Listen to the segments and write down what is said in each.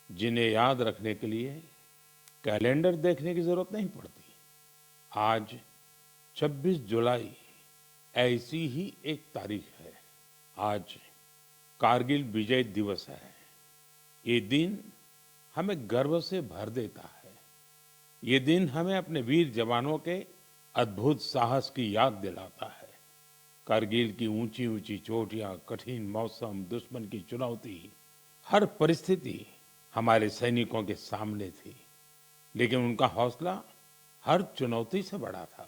जिन्हें याद रखने के लिए कैलेंडर देखने की जरूरत नहीं पड़ती। आज 26 जुलाई ऐसी ही एक तारीख है। आज कारगिल विजय दिवस है। ये दिन हमें गर्व से भर देता है। ये दिन हमें अपने वीर जवानों के अद्भुत साहस की याद दिलाता है। कारगिल की ऊंची ऊंची चोटियां, कठिन मौसम, दुश्मन की चुनौती, हर परिस्थिति हमारे सैनिकों के सामने थी, लेकिन उनका हौसला हर चुनौती से बड़ा था।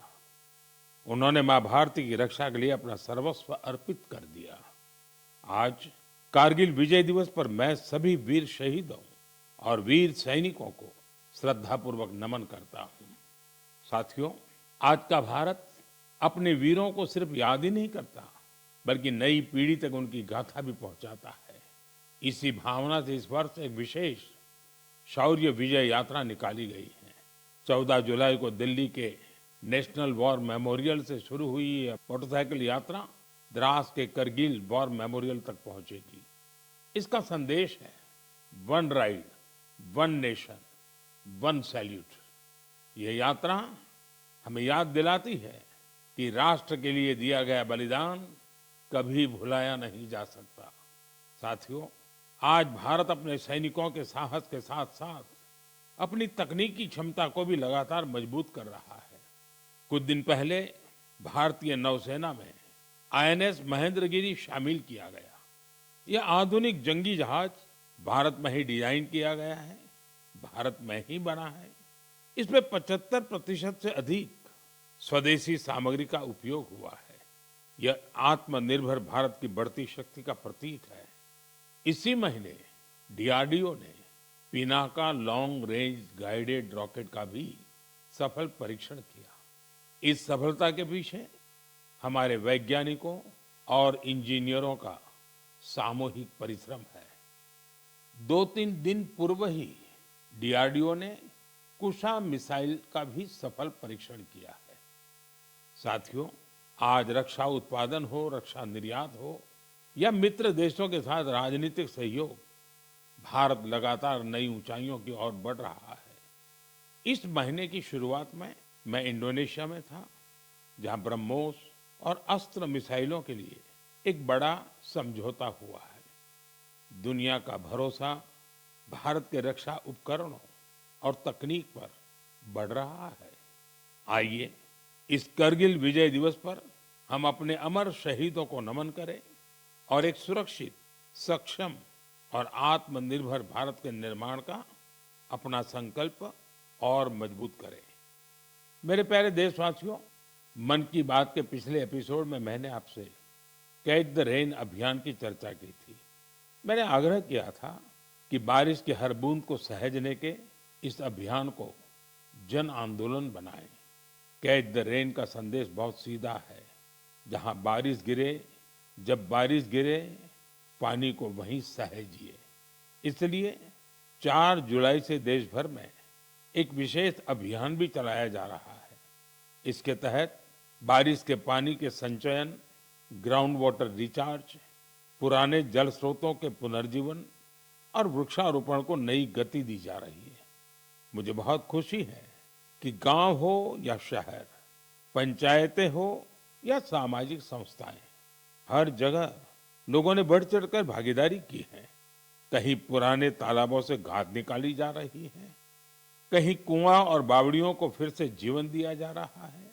उन्होंने मां भारती की रक्षा के लिए अपना सर्वस्व अर्पित कर दिया। आज कारगिल विजय दिवस पर मैं सभी वीर शहीदों और वीर सैनिकों को श्रद्धापूर्वक नमन करता हूं। साथियों, आज का भारत अपने वीरों को सिर्फ याद ही नहीं करता, बल्कि नई पीढ़ी तक उनकी गाथा भी पहुंचाता है। इसी भावना से इस वर्ष एक विशेष शौर्य विजय यात्रा निकाली गई है। 14 जुलाई को दिल्ली के नेशनल वॉर मेमोरियल से शुरू हुई यह मोटरसाइकिल यात्रा द्रास के करगिल वॉर मेमोरियल तक पहुंचेगी। इसका संदेश है one ride, one nation, one salute. ये यात्रा हमें याद दिलाती है कि राष्ट्र के लिए दिया गया बलिदान कभी भुलाया नहीं जा सकता। साथियों, आज भारत अपने सैनिकों के साहस के साथ साथ अपनी तकनीकी क्षमता को भी लगातार मजबूत कर रहा है। कुछ दिन पहले भारतीय नौसेना में आईएनएस महेंद्रगिरी शामिल किया गया। यह आधुनिक जंगी जहाज भारत में ही डिजाइन किया गया है, भारत में ही बना है। इसमें 75% से अधिक स्वदेशी सामग्री का उपयोग हुआ है। यह आत्मनिर्भर भारत की बढ़ती शक्ति का प्रतीक है। इसी महीने डीआरडीओ ने Pinaka long range guided rocket का भी सफल परीक्षण किया। इस सफलता के पीछे हमारे वैज्ञानिकों और इंजीनियरों का सामूहिक परिश्रम है। 2-3 दिन पूर्व ही डीआरडीओ ने कुशा मिसाइल का भी सफल परीक्षण किया है। साथियों, आज रक्षा उत्पादन हो, रक्षा निर्यात हो या मित्र देशों के साथ राजनीतिक सहयोग, भारत लगातार नई ऊंचाइयों की ओर बढ़ रहा है। इस महीने की शुरुआत में मैं इंडोनेशिया में था, जहां ब्रह्मोस और अस्त्र मिसाइलों के लिए एक बड़ा समझौता हुआ है। दुनिया का भरोसा भारत के रक्षा उपकरणों और तकनीक पर बढ़ रहा है। आइए इस करगिल विजय दिवस पर हम अपने अमर शहीदों को नमन करें और एक सुरक्षित, सक्षम और आत्मनिर्भर भारत के निर्माण का अपना संकल्प और मजबूत करें। मेरे प्यारे देशवासियों, मन की बात के पिछले एपिसोड में मैंने आपसे कैच द रेन अभियान की चर्चा की थी। मैंने आग्रह किया था कि बारिश की हर बूंद को सहेजने के इस अभियान को जन आंदोलन बनाएं। कैच द रेन का संदेश बहुत सीधा है। जहां बारिश गिरे, जब बारिश गिरे, पानी को वहीं सहेजिए। इसलिए 4 जुलाई से देश भर में एक विशेष अभियान भी चलाया जा रहा है। इसके तहत बारिश के पानी के संचयन, ग्राउंड वाटर रिचार्ज, पुराने जल स्रोतों के पुनर्जीवन और वृक्षारोपण को नई गति दी जा रही है। मुझे बहुत खुशी है कि गांव हो या शहर, पंचायतें हो या सामाजिक संस्थाएं, हर जगह लोगों ने बढ़ चढ़कर भागीदारी की है। कहीं पुराने तालाबों से घास निकाली जा रही है, कहीं कुआं और बावड़ियों को फिर से जीवन दिया जा रहा है।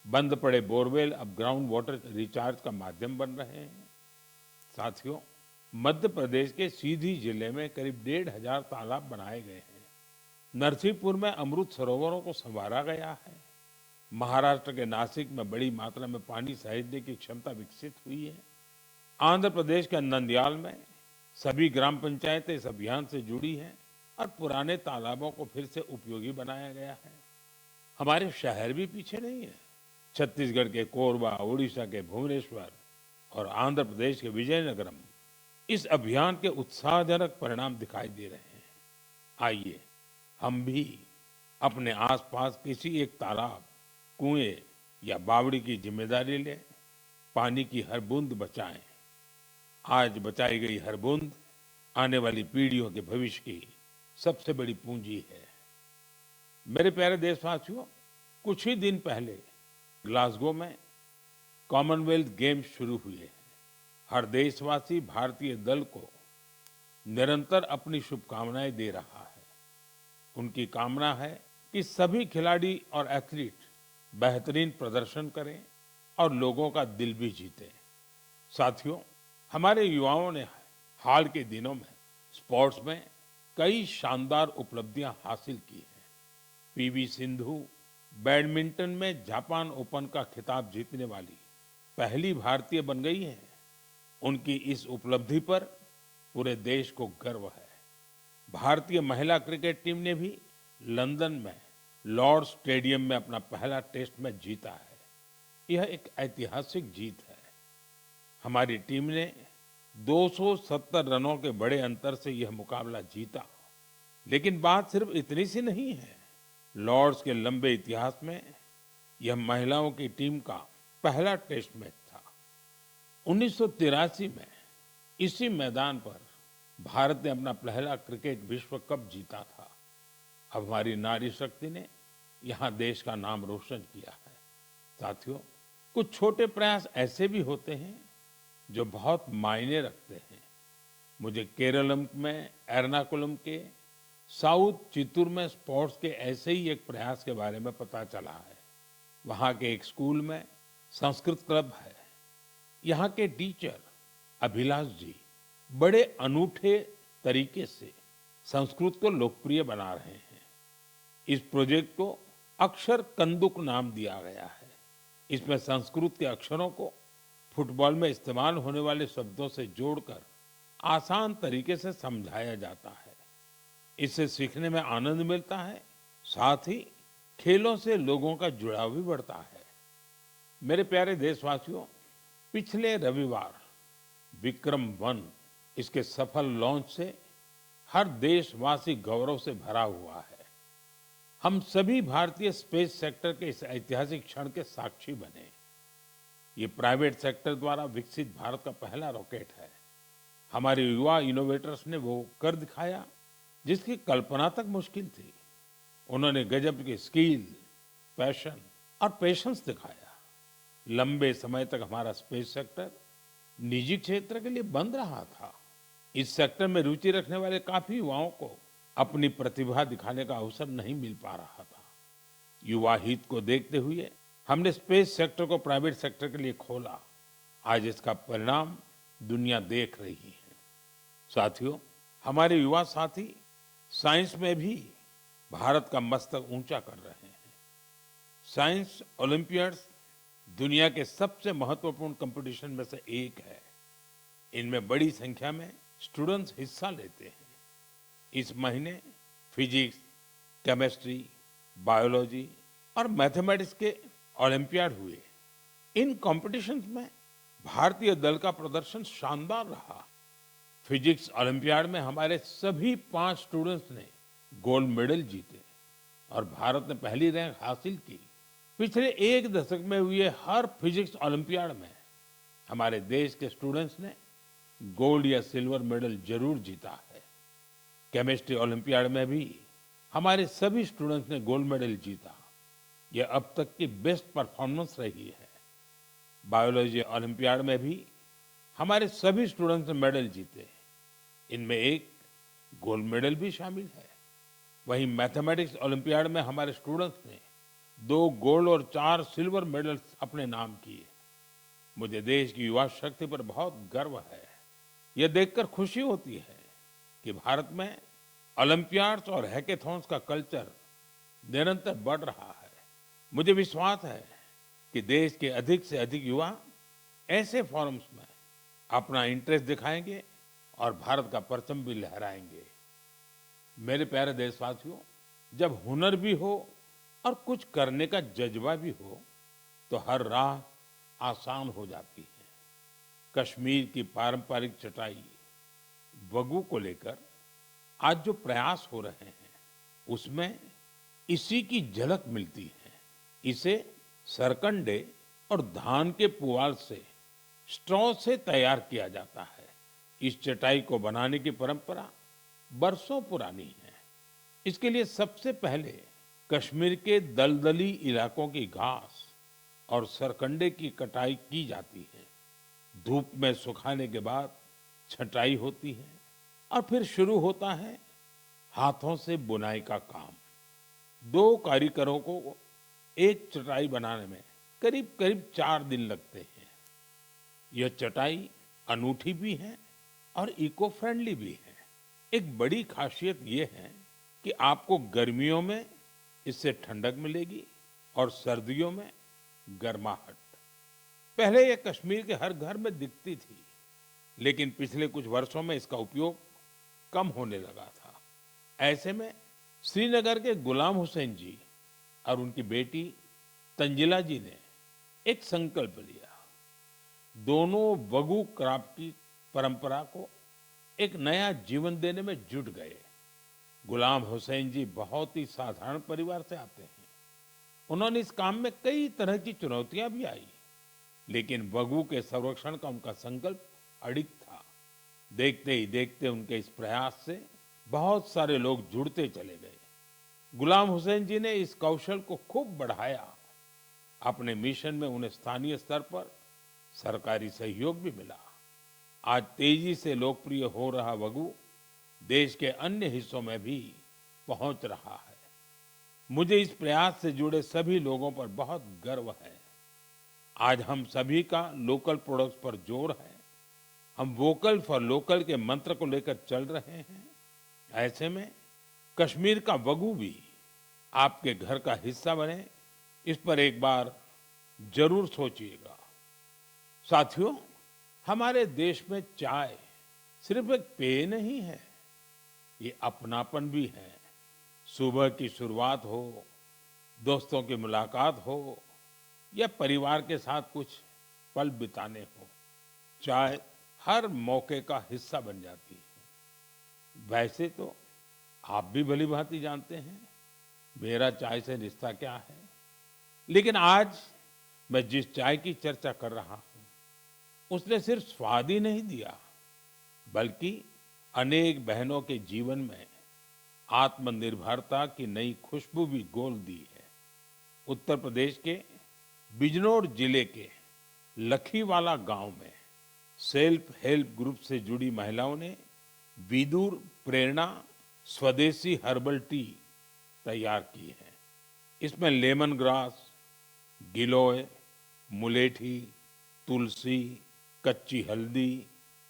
बंद पड़े बोरवेल अब ग्राउंड वाटर रिचार्ज का माध्यम बन रहे हैं। साथियों, मध्य प्रदेश के सीधी जिले में करीब 1,500 तालाब बनाए गए हैं। नरसिंहपुर में अमृत सरोवरों को संवारा गया है। महाराष्ट्र के नासिक में बड़ी मात्रा में पानी सहेजने की क्षमता विकसित हुई है। आंध्र प्रदेश के नंदयाल में सभी ग्राम पंचायतें इस अभियान से जुड़ी हैं और पुराने तालाबों को फिर से उपयोगी बनाया गया है। हमारे शहर भी पीछे नहीं है। छत्तीसगढ़ के कोरबा, उड़ीसा के भुवनेश्वर और आंध्र प्रदेश के विजयनगरम इस अभियान के उत्साहजनक परिणाम दिखाई दे रहे हैं। आइए हम भी अपने आसपास किसी एक तालाब, कुएं या बावड़ी की जिम्मेदारी लें। पानी की हर बूंद बचाएं। आज बचाई गई हर बूंद आने वाली पीढ़ियों के भविष्य की सबसे बड़ी पूंजी है। मेरे प्यारे देशवासियों, कुछ ही दिन पहले ग्लासगो में कॉमनवेल्थ गेम्स शुरू हुए हैं। हर देशवासी भारतीय दल को निरंतर अपनी शुभकामनाएं दे रहा है। उनकी कामना है कि सभी खिलाड़ी और एथलीट बेहतरीन प्रदर्शन करें और लोगों का दिल भी जीतें। साथियों, हमारे युवाओं ने हाल के दिनों में स्पोर्ट्स में कई शानदार उपलब्धियां हासिल की हैं। पीवी सिंधु बैडमिंटन में जापान ओपन का खिताब जीतने वाली पहली भारतीय बन गई हैं। उनकी इस उपलब्धि पर पूरे देश को गर्व है। भारतीय महिला क्रिकेट टीम ने भी लंदन में लॉर्ड्स स्टेडियम में अपना पहला टेस्ट मैच जीता है। यह एक ऐतिहासिक जीत है। हमारी टीम ने 270 रनों के बड़े अंतर से यह मुकाबला जीता। लेकिन बात सिर्फ इतनी सी नहीं है। लॉर्ड्स के लंबे इतिहास में यह महिलाओं की टीम का पहला टेस्ट मैच था। 1983 में इसी मैदान पर भारत ने अपना पहला क्रिकेट विश्व कप जीता था। अब हमारी नारी शक्ति ने यहाँ देश का नाम रोशन किया है। साथियों, कुछ छोटे प्रयास ऐसे भी होते हैं जो बहुत मायने रखते हैं। मुझे केरलम में एर्नाकुलम के साउथ चित्तूर में स्पोर्ट्स के ऐसे ही एक प्रयास के बारे में पता चला है। वहाँ के एक स्कूल में संस्कृत क्लब है। यहाँ के टीचर अभिलाष जी बड़े अनूठे तरीके से संस्कृत को लोकप्रिय बना रहे हैं। इस प्रोजेक्ट को अक्षर कंदुक नाम दिया गया है। इसमें संस्कृत के अक्षरों को फुटबॉल में इस्तेमाल होने वाले शब्दों से जोड़कर आसान तरीके से समझाया जाता है। इससे सीखने में आनंद मिलता है, साथ ही खेलों से लोगों का जुड़ाव भी बढ़ता है। मेरे प्यारे देशवासियों, पिछले रविवार विक्रम-1 इसके सफल लॉन्च से हर देशवासी गौरव से भरा हुआ है। हम सभी भारतीय स्पेस सेक्टर के इस ऐतिहासिक क्षण के साक्षी बने। ये प्राइवेट सेक्टर द्वारा विकसित भारत का पहला रॉकेट है। हमारे युवा इनोवेटर्स ने वो कर दिखाया जिसकी कल्पना तक मुश्किल थी। उन्होंने गजब की स्किल, पैशन और पेशेंस दिखाया। लंबे समय तक हमारा स्पेस सेक्टर निजी क्षेत्र के लिए बंद रहा था। इस सेक्टर में रुचि रखने वाले काफी युवाओं को अपनी प्रतिभा दिखाने का अवसर नहीं मिल पा रहा था। युवा हित को देखते हुए हमने स्पेस सेक्टर को प्राइवेट सेक्टर के लिए खोला। आज इसका परिणाम दुनिया देख रही है। साथियों, हमारे युवा साथी साइंस में भी भारत का मस्तक ऊंचा कर रहे हैं। साइंस ओलंपियाड्स दुनिया के सबसे महत्वपूर्ण कंपटीशन में से एक है। इनमें बड़ी संख्या में स्टूडेंट्स हिस्सा लेते हैं। इस महीने फिजिक्स, केमिस्ट्री, बायोलॉजी और मैथमेटिक्स के ओलंपियाड हुए। इन कॉम्पिटिशन्स में भारतीय दल का प्रदर्शन शानदार रहा। फिजिक्स ओलंपियाड में हमारे सभी 5 स्टूडेंट्स ने गोल्ड मेडल जीते और भारत ने पहली रैंक हासिल की। पिछले एक दशक में हुए हर फिजिक्स ओलंपियाड में हमारे देश के स्टूडेंट्स ने गोल्ड या सिल्वर मेडल जरूर जीता है। केमिस्ट्री ओलंपियाड में भी हमारे सभी स्टूडेंट्स ने गोल्ड मेडल जीता। यह अब तक की बेस्ट परफॉर्मेंस रही है। बायोलॉजी ओलंपियाड में भी हमारे सभी स्टूडेंट्स ने मेडल जीते। इनमें एक गोल्ड मेडल भी शामिल है। वहीं मैथमेटिक्स ओलंपियाड में हमारे स्टूडेंट्स ने 2 गोल्ड और 4 सिल्वर मेडल्स अपने नाम किए। मुझे देश की युवा शक्ति पर बहुत गर्व है। यह देखकर खुशी होती है कि भारत में ओलंपियाड्स और हैकेथॉन्स का कल्चर निरंतर बढ़ रहा है। मुझे विश्वास है कि देश के अधिक से अधिक युवा ऐसे फोरम्स में अपना इंटरेस्ट दिखाएंगे और भारत का परचम भी लहराएंगे। मेरे प्यारे देशवासियों, जब हुनर भी हो और कुछ करने का जज्बा भी हो तो हर राह आसान हो जाती है। कश्मीर की पारंपरिक चटाई वगू को लेकर आज जो प्रयास हो रहे हैं उसमें इसी की झलक मिलती है। इसे सरकंडे और धान के पुआल से स्ट्रॉ से तैयार किया जाता है। इस चटाई को बनाने की परंपरा बरसों पुरानी है। इसके लिए सबसे पहले कश्मीर के दलदली इलाकों की घास और सरकंडे की कटाई की जाती है। धूप में सुखाने के बाद छटाई होती है और फिर शुरू होता है हाथों से बुनाई का काम। दो कारीगरों को एक चटाई बनाने में करीब करीब 4 दिन लगते हैं। यह चटाई अनूठी भी है और इको फ्रेंडली भी है। एक बड़ी खासियत ये है कि आपको गर्मियों में इससे ठंडक मिलेगी और सर्दियों में गर्माहट। पहले यह कश्मीर के हर घर में दिखती थी, लेकिन पिछले कुछ वर्षों में इसका उपयोग कम होने लगा था। ऐसे में श्रीनगर के गुलाम हुसैन जी और उनकी बेटी तंजिला जी ने एक संकल्प लिया। दोनों वगु क्राफ्ट की परंपरा को एक नया जीवन देने में जुट गए। गुलाम हुसैन जी बहुत ही साधारण परिवार से आते हैं। उन्होंने इस काम में कई तरह की चुनौतियां भी आई, लेकिन वगु के संरक्षण का उनका संकल्प अडिग था। देखते ही देखते उनके इस प्रयास से बहुत सारे लोग जुड़ते चले गए। गुलाम हुसैन जी ने इस कौशल को खूब बढ़ाया। अपने मिशन में उन्हें स्थानीय स्तर पर सरकारी सहयोग भी मिला। आज तेजी से लोकप्रिय हो रहा वगु देश के अन्य हिस्सों में भी पहुंच रहा है। मुझे इस प्रयास से जुड़े सभी लोगों पर बहुत गर्व है। आज हम सभी का लोकल प्रोडक्ट्स पर जोर है। हम वोकल फॉर लोकल के मंत्र को लेकर चल रहे हैं। ऐसे में कश्मीर का वगु भी आपके घर का हिस्सा बने, इस पर एक बार जरूर सोचिएगा। साथियों, हमारे देश में चाय सिर्फ एक पेय नहीं है, ये अपनापन भी है। सुबह की शुरुआत हो, दोस्तों की मुलाकात हो या परिवार के साथ कुछ पल बिताने हो, चाय हर मौके का हिस्सा बन जाती है। वैसे तो आप भी भली भांति जानते हैं मेरा चाय से रिश्ता क्या है, लेकिन आज मैं जिस चाय की चर्चा कर रहा हूं उसने सिर्फ स्वाद ही नहीं दिया, बल्कि अनेक बहनों के जीवन में आत्मनिर्भरता की नई खुशबू भी घोल दी है। उत्तर प्रदेश के बिजनौर जिले के लखीवाला गांव में सेल्फ हेल्प ग्रुप से जुड़ी महिलाओं ने विदुर प्रेरणा स्वदेशी हर्बल टी तैयार की है। इसमें लेमन ग्रास, गिलोय, मुलेठी, तुलसी, कच्ची हल्दी,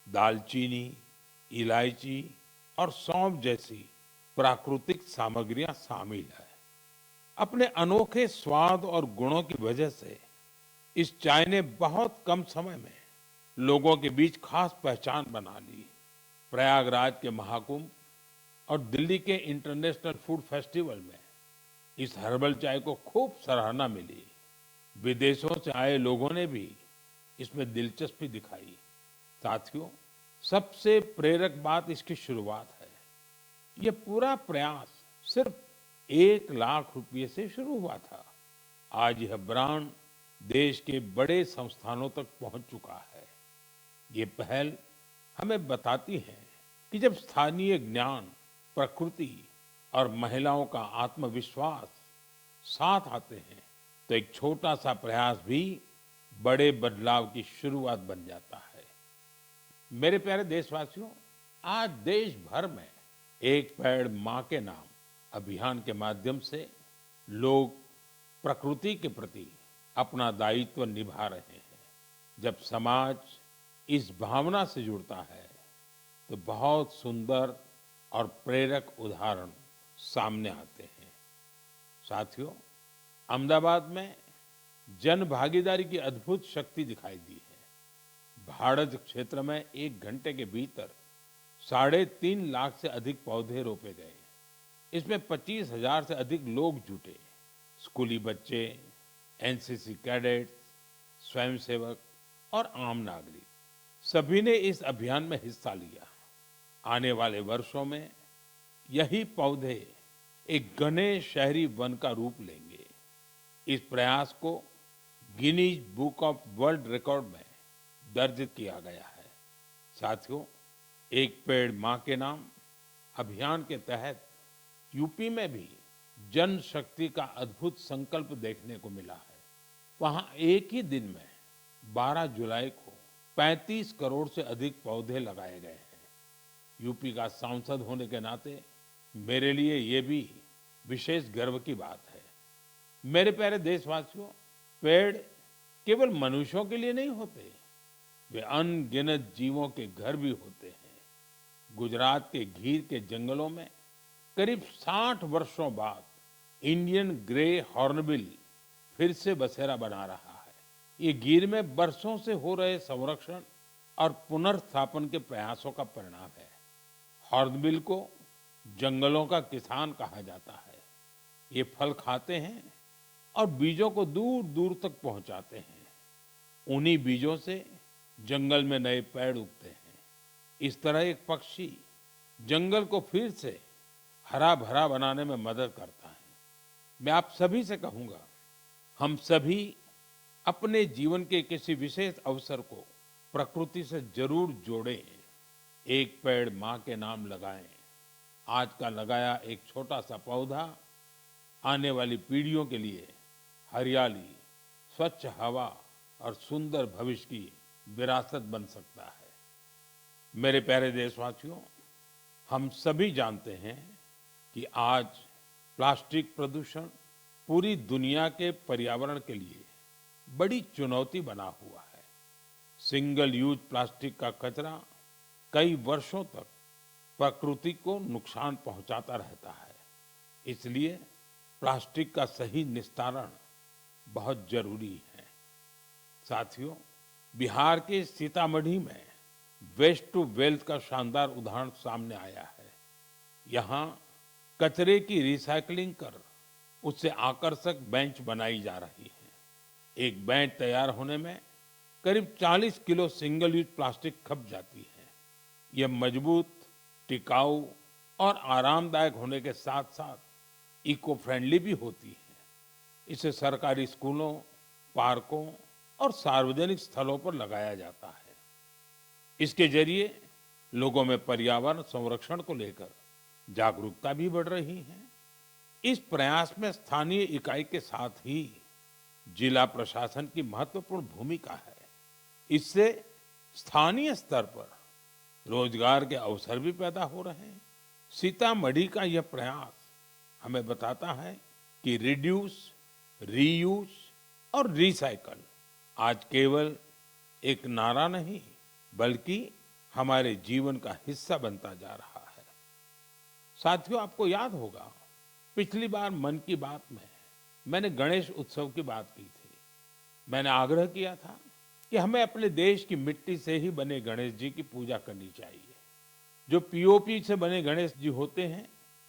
दालचीनी, इलायची और सौंफ जैसी प्राकृतिक सामग्रियां शामिल है। अपने अनोखे स्वाद और गुणों की वजह से इस चाय ने बहुत कम समय में लोगों के बीच खास पहचान बना ली। प्रयागराज के महाकुंभ और दिल्ली के इंटरनेशनल फूड फेस्टिवल में इस हर्बल चाय को खूब सराहना मिली। विदेशों से आए लोगों ने भी इसमें दिलचस्पी दिखाई। साथियों, सबसे प्रेरक बात इसकी शुरुआत है। ये पूरा प्रयास सिर्फ 1 लाख रुपए से शुरू हुआ था। आज यह ब्रांड देश के बड़े संस्थानों तक पहुंच चुका है। ये पहल हमें बताती है कि जब स्थानीय ज्ञान, प्रकृति और महिलाओं का आत्मविश्वास साथ आते हैं तो एक छोटा सा प्रयास भी बड़े बदलाव की शुरुआत बन जाता है। मेरे प्यारे देशवासियों, आज देश भर में एक पेड़ मां के नाम अभियान के माध्यम से लोग प्रकृति के प्रति अपना दायित्व निभा रहे हैं। जब समाज इस भावना से जुड़ता है तो बहुत सुंदर और प्रेरक उदाहरण सामने आते हैं। साथियों, अहमदाबाद में जन भागीदारी की अद्भुत शक्ति दिखाई दी है। भाड़ज क्षेत्र में 1 घंटे के भीतर 3.5 लाख से अधिक पौधे रोपे गए। इसमें 25,000 से अधिक लोग जुटे। स्कूली बच्चे, एनसीसी कैडेट्स, स्वयंसेवक और आम नागरिक सभी ने इस अभियान में हिस्सा लिया। आने वाले वर्षों में यही पौधे एक घने शहरी वन का रूप लेंगे। इस प्रयास को Guinness book of world record में दर्ज किया गया है। साथियों, एक पेड़ मां के नाम अभियान के तहत यूपी में भी जन शक्ति का अद्भुत संकल्प देखने को मिला है। वहां एक ही दिन में 12 जुलाई को 35 करोड़ से अधिक पौधे लगाए गए हैं। यूपी का सांसद होने के नाते मेरे लिए ये भी विशेष गर्व की बात है। मेरे प्यारे देशवासियों, पेड़ केवल मनुष्यों के लिए नहीं होते, वे अनगिनत जीवों के घर भी होते हैं। गुजरात के गीर के जंगलों में करीब 60 वर्षों बाद इंडियन ग्रे हॉर्नबिल फिर से बसेरा बना रहा है। ये गीर में बरसों से हो रहे संरक्षण और पुनर्स्थापन के प्रयासों का परिणाम है। हॉर्नबिल को जंगलों का किसान कहा जाता है। ये फल खाते हैं और बीजों को दूर दूर तक पहुंचाते हैं। उन्हीं बीजों से जंगल में नए पेड़ उगते हैं। इस तरह एक पक्षी जंगल को फिर से हरा भरा बनाने में मदद करता है। मैं आप सभी से कहूंगा, हम सभी अपने जीवन के किसी विशेष अवसर को प्रकृति से जरूर जोड़ें। एक पेड़ माँ के नाम लगाएं। आज का लगाया एक छोटा सा पौधा आने वाली पीढ़ियों के लिए हरियाली, स्वच्छ हवा और सुंदर भविष्य की विरासत बन सकता है। मेरे प्यारे देशवासियों, हम सभी जानते हैं कि आज प्लास्टिक प्रदूषण पूरी दुनिया के पर्यावरण के लिए बड़ी चुनौती बना हुआ है। सिंगल यूज प्लास्टिक का कचरा कई वर्षों तक प्रकृति को नुकसान पहुंचाता रहता है। इसलिए प्लास्टिक का सही निस्तारण बहुत जरूरी है। साथियों, बिहार के सीतामढ़ी में वेस्ट टू वेल्थ का शानदार उदाहरण सामने आया है। यहाँ कचरे की रिसाइकलिंग कर उससे आकर्षक बेंच बनाई जा रही है। एक बेंच तैयार होने में करीब 40 किलो सिंगल यूज प्लास्टिक खप जाती है। यह मजबूत, टिकाऊ और आरामदायक होने के साथ साथ इको फ्रेंडली भी होती है। इसे सरकारी स्कूलों, पार्कों और सार्वजनिक स्थलों पर लगाया जाता है। इसके जरिए लोगों में पर्यावरण संरक्षण को लेकर जागरूकता भी बढ़ रही है। इस प्रयास में स्थानीय इकाई के साथ ही जिला प्रशासन की महत्वपूर्ण भूमिका है। इससे स्थानीय स्तर पर रोजगार के अवसर भी पैदा हो रहे हैं। सीतामढ़ी का यह प्रयास हमें बताता है कि रिड्यूस, रीयूज और रिसाइकल आज केवल एक नारा नहीं, बल्कि हमारे जीवन का हिस्सा बनता जा रहा है। साथियों, आपको याद होगा, पिछली बार मन की बात में मैंने गणेश उत्सव की बात की थी। मैंने आग्रह किया था कि हमें अपने देश की मिट्टी से ही बने गणेश जी की पूजा करनी चाहिए। जो पीओपी से बने गणेश जी होते हैं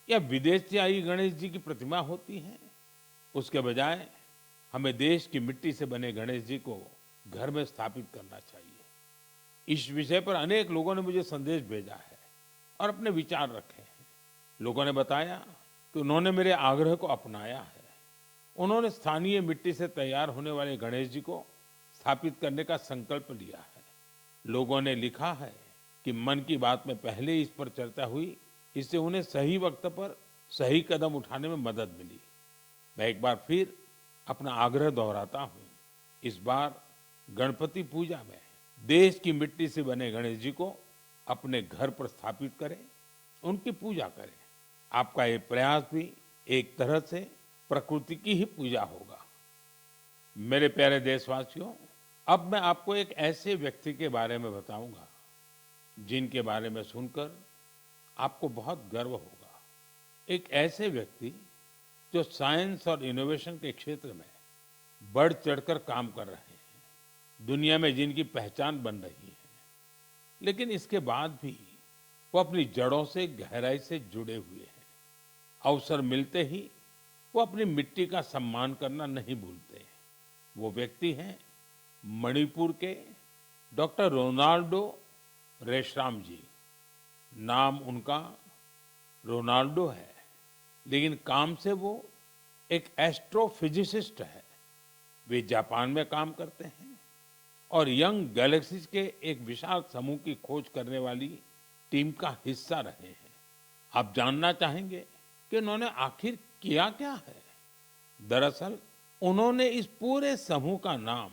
या विदेश से आई गणेश जी की प्रतिमा होती है, उसके बजाय हमें देश की मिट्टी से बने गणेश जी को घर में स्थापित करना चाहिए। इस विषय पर अनेक लोगों ने मुझे संदेश भेजा है और अपने विचार रखे हैं। लोगों ने बताया कि उन्होंने मेरे आग्रह को अपनाया है। उन्होंने स्थानीय मिट्टी से तैयार होने वाले गणेश जी को स्थापित करने का संकल्प लिया है। लोगों ने लिखा है कि मन की बात में पहले इस पर चर्चा हुई, इससे उन्हें सही वक्त पर सही कदम उठाने में मदद मिली। मैं एक बार फिर अपना आग्रह दोहराता हूँ, इस बार गणपति पूजा में देश की मिट्टी से बने गणेश जी को अपने घर पर स्थापित करें, उनकी पूजा करें। आपका ये प्रयास भी एक तरह से प्रकृति की ही पूजा होगा। मेरे प्यारे देशवासियों, अब मैं आपको एक ऐसे व्यक्ति के बारे में बताऊंगा जिनके बारे में सुनकर आपको बहुत गर्व होगा। एक ऐसे व्यक्ति जो साइंस और इनोवेशन के क्षेत्र में बढ़ चढ़कर काम कर रहे हैं, दुनिया में जिनकी पहचान बन रही है, लेकिन इसके बाद भी वो अपनी जड़ों से गहराई से जुड़े हुए हैं। अवसर मिलते ही वो अपनी मिट्टी का सम्मान करना नहीं भूलते। वो व्यक्ति हैं मणिपुर के डॉक्टर रोनाल्डो रेशराम जी। नाम उनका रोनाल्डो है, लेकिन काम से वो एक एस्ट्रोफिजिसिस्ट है। वे जापान में काम करते हैं और यंग गैलेक्सीज के एक विशाल समूह की खोज करने वाली टीम का हिस्सा रहे हैं। आप जानना चाहेंगे कि कि उन्होंने आखिर किया क्या है। दरअसल उन्होंने इस पूरे समूह का नाम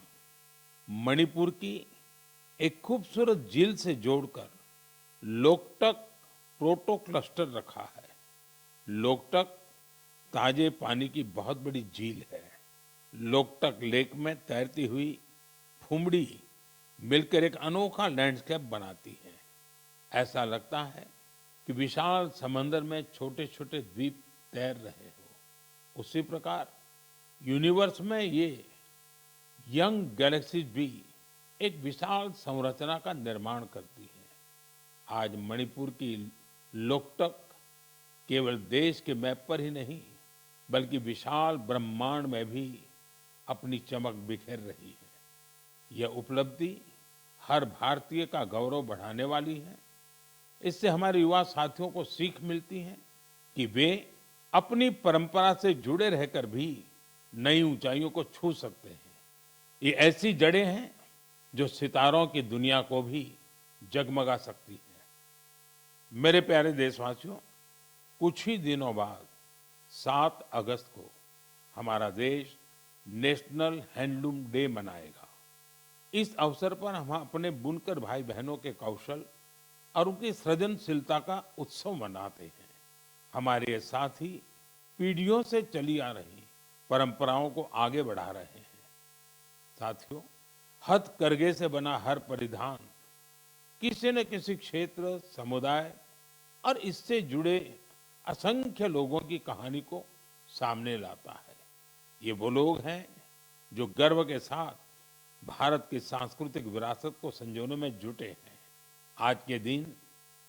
मणिपुर की एक खूबसूरत झील से जोड़कर लोकटक प्रोटो क्लस्टर रखा है। लोकटक ताजे पानी की बहुत बड़ी झील है। लोकटक लेक में तैरती हुई फुमड़ी मिलकर एक अनोखा लैंडस्केप बनाती है। ऐसा लगता है कि विशाल समंदर में छोटे छोटे द्वीप तैर रहे हो। उसी प्रकार यूनिवर्स में ये यंग गैलेक्सीज भी एक विशाल संरचना का निर्माण करती है। आज मणिपुर की लोकटक केवल देश के मैप पर ही नहीं बल्कि विशाल ब्रह्मांड में भी अपनी चमक बिखेर रही है। यह उपलब्धि हर भारतीय का गौरव बढ़ाने वाली है। इससे हमारे युवा साथियों को सीख मिलती है कि वे अपनी परंपरा से जुड़े रहकर भी नई ऊंचाइयों को छू सकते हैं। ये ऐसी जड़ें हैं जो सितारों की दुनिया को भी जगमगा सकती है। मेरे प्यारे देशवासियों, कुछ ही दिनों बाद 7 अगस्त को हमारा देश नेशनल हैंडलूम डे मनाएगा। इस अवसर पर हम अपने बुनकर भाई बहनों के कौशल और उनकी सृजनशीलता का उत्सव मनाते हैं। हमारे ये साथी पीढ़ियों से चली आ रही परंपराओं को आगे बढ़ा रहे हैं। साथियों, हथकरघे से बना हर परिधान किसी न किसी क्षेत्र, समुदाय और इससे जुड़े असंख्य लोगों की कहानी को सामने लाता है। ये वो लोग हैं जो गर्व के साथ भारत की सांस्कृतिक विरासत को संजोने में जुटे हैं। आज के दिन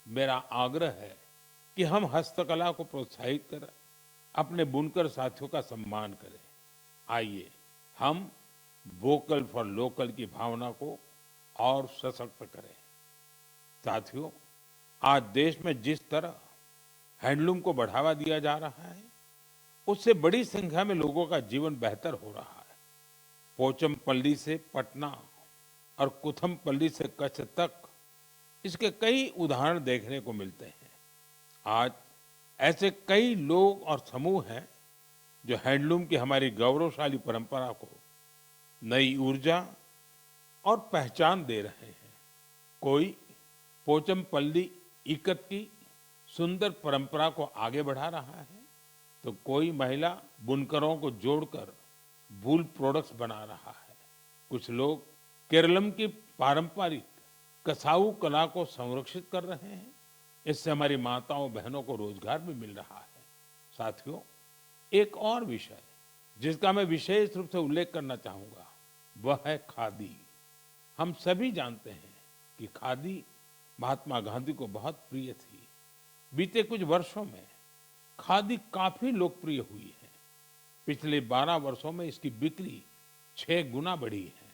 मेरा आग्रह है कि हम हस्तकला को प्रोत्साहित कर अपने बुनकर साथियों का सम्मान करें। आइए हम वोकल फॉर लोकल की भावना को और सशक्त करें। साथियों, आज देश में जिस तरह हैंडलूम को बढ़ावा दिया जा रहा है, उससे बड़ी संख्या में लोगों का जीवन बेहतर हो रहा है। पोचमपल्ली से पटना और कुथमपल्ली से कच्छ तक इसके कई उदाहरण देखने को मिलते हैं। आज ऐसे कई लोग और समूह हैं जो हैंडलूम की हमारी गौरवशाली परंपरा को नई ऊर्जा और पहचान दे रहे हैं। कोई पोचमपल्ली इकत की सुंदर परंपरा को आगे बढ़ा रहा है, तो कोई महिला बुनकरों को जोड़कर वूल प्रोडक्ट्स बना रहा है। कुछ लोग केरलम की पारंपरिक कसाऊ कला को संरक्षित कर रहे हैं। इससे हमारी माताओं बहनों को रोजगार भी मिल रहा है। साथियों, एक और विषय जिसका मैं विशेष रूप से उल्लेख करना चाहूंगा वह है खादी। हम सभी जानते हैं कि खादी महात्मा गांधी को बहुत प्रिय थी। बीते कुछ वर्षों में खादी काफी लोकप्रिय हुई है। पिछले 12 वर्षों में इसकी बिक्री 6 गुना बढ़ी है।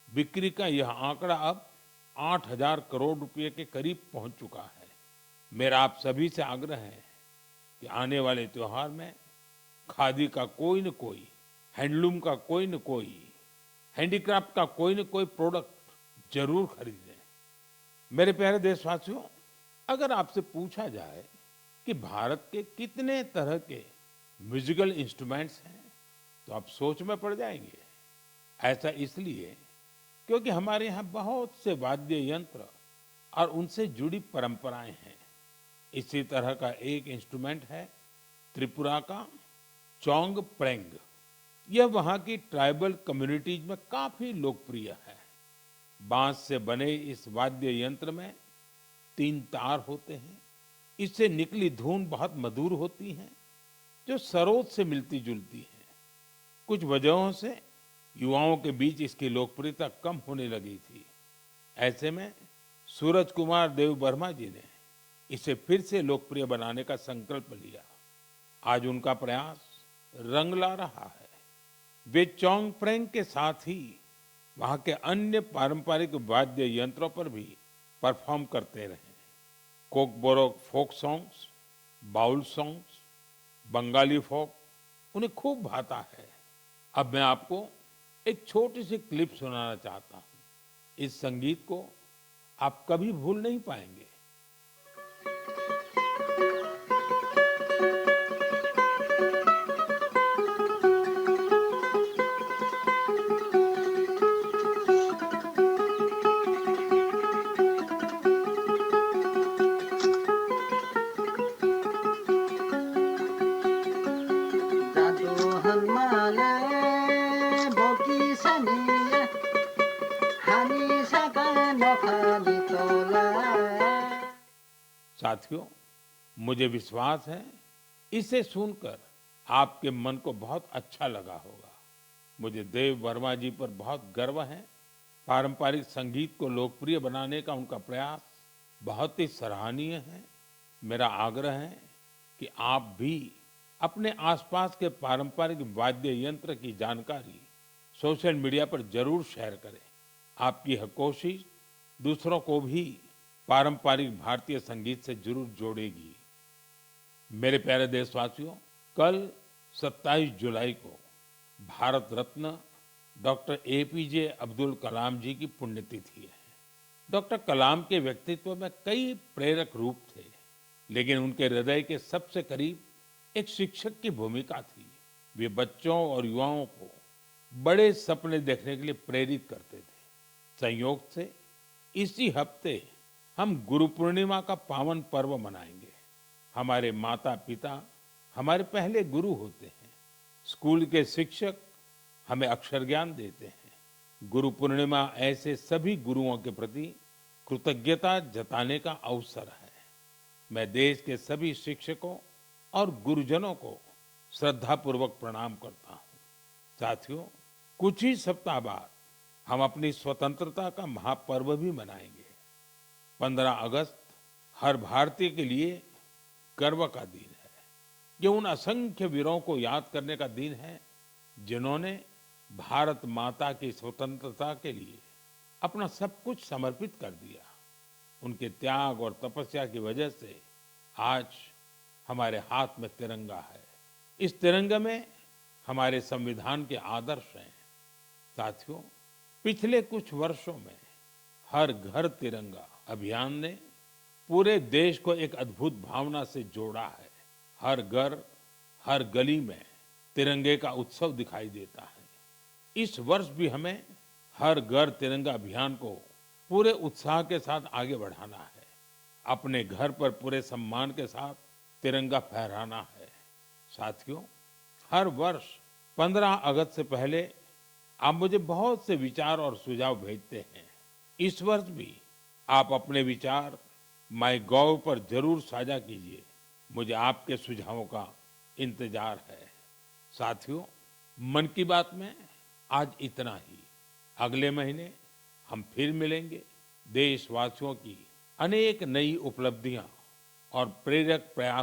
बिक्री का यह आंकड़ा अब 8,000 करोड़ रुपए के करीब पहुंच चुका है। मेरा आप सभी से आग्रह है कि आने वाले त्योहार में खादी का कोई न कोई, हैंडलूम का कोई न कोई, हैंडीक्राफ्ट का कोई न कोई प्रोडक्ट जरूर खरीदें। मेरे प्यारे देशवासियों, अगर आपसे पूछा जाए कि भारत के कितने तरह के म्यूजिकल इंस्ट्रूमेंट्स हैं, तो आप सोच में पड़ जाएंगे। ऐसा इसलिए क्योंकि हमारे यहाँ बहुत से वाद्य यंत्र और उनसे जुड़ी परंपराएं हैं। इसी तरह का एक इंस्ट्रूमेंट है त्रिपुरा का चोंग प्रेंग। यह वहाँ की ट्राइबल कम्युनिटीज में काफी लोकप्रिय है। बांस से बने इस वाद्य यंत्र में 3 तार होते हैं। इससे निकली धुन बहुत मधुर होती है, जो सरोद से मिलती जुलती है। कुछ वजहों से युवाओं के बीच इसकी लोकप्रियता कम होने लगी थी। ऐसे में सूरज कुमार देव वर्मा जी ने इसे फिर से लोकप्रिय बनाने का संकल्प लिया। आज उनका प्रयास रंग ला रहा है। वे चोंग प्रेंग के साथ ही वहाँ के अन्य पारंपरिक वाद्य यंत्रों पर भी परफॉर्म करते रहे। Kokborok folk songs, Baul songs, Bengali folk उन्हें खूब भाता है। अब मैं आपको एक छोटी सी क्लिप सुनाना चाहता हूँ। इस संगीत को आप कभी भूल नहीं पाएंगे। खाली तोला। साथियों, मुझे विश्वास है इसे सुनकर आपके मन को बहुत अच्छा लगा होगा। मुझे देव वर्मा जी पर बहुत गर्व है। पारंपरिक संगीत को लोकप्रिय बनाने का उनका प्रयास बहुत ही सराहनीय है। मेरा आग्रह है कि आप भी अपने आसपास के पारंपरिक वाद्य यंत्र की जानकारी सोशल मीडिया पर जरूर शेयर करें। आपकी यह कोशिश दूसरों को भी पारंपरिक भारतीय संगीत से जरूर जोड़ेगी। मेरे प्यारे देशवासियों, कल 27 जुलाई को भारत रत्न डॉक्टर एपीजे अब्दुल कलाम जी की पुण्यतिथि है। डॉक्टर कलाम के व्यक्तित्व में कई प्रेरक रूप थे, लेकिन उनके हृदय के सबसे करीब एक शिक्षक की भूमिका थी। वे बच्चों और युवाओं को बड़े सपने देखने के लिए प्रेरित करते थे। संयोग से इसी हफ्ते हम गुरु पूर्णिमा का पावन पर्व मनाएंगे। हमारे माता पिता हमारे पहले गुरु होते हैं। स्कूल के शिक्षक हमें अक्षर ज्ञान देते हैं। गुरु पूर्णिमा ऐसे सभी गुरुओं के प्रति कृतज्ञता जताने का अवसर है। मैं देश के सभी शिक्षकों और गुरुजनों को श्रद्धापूर्वक प्रणाम करता हूँ। साथियों, कुछ ही सप्ताह बाद हम अपनी स्वतंत्रता का महापर्व भी मनाएंगे। 15 अगस्त हर भारतीय के लिए गर्व का दिन है। ये उन असंख्य वीरों को याद करने का दिन है जिन्होंने भारत माता की स्वतंत्रता के लिए अपना सब कुछ समर्पित कर दिया। उनके त्याग और तपस्या की वजह से आज हमारे हाथ में तिरंगा है। इस तिरंगे में हमारे संविधान के आदर्श हैं। साथियों, पिछले कुछ वर्षों में हर घर तिरंगा अभियान ने पूरे देश को एक अद्भुत भावना से जोड़ा है। हर घर, हर गली में तिरंगे का उत्सव दिखाई देता है। इस वर्ष भी हमें हर घर तिरंगा अभियान को पूरे उत्साह के साथ आगे बढ़ाना है। अपने घर पर पूरे सम्मान के साथ तिरंगा फहराना है। साथियों, हर वर्ष 15 अगस्त से पहले आप मुझे बहुत से विचार और सुझाव भेजते हैं। इस वर्ष भी आप अपने विचार माईगॉव पर जरूर साझा कीजिए। मुझे आपके सुझावों का इंतजार है। साथियों, मन की बात में आज इतना ही। अगले महीने हम फिर मिलेंगे। देशवासियों की अनेक नई उपलब्धियां और प्रेरक प्रयास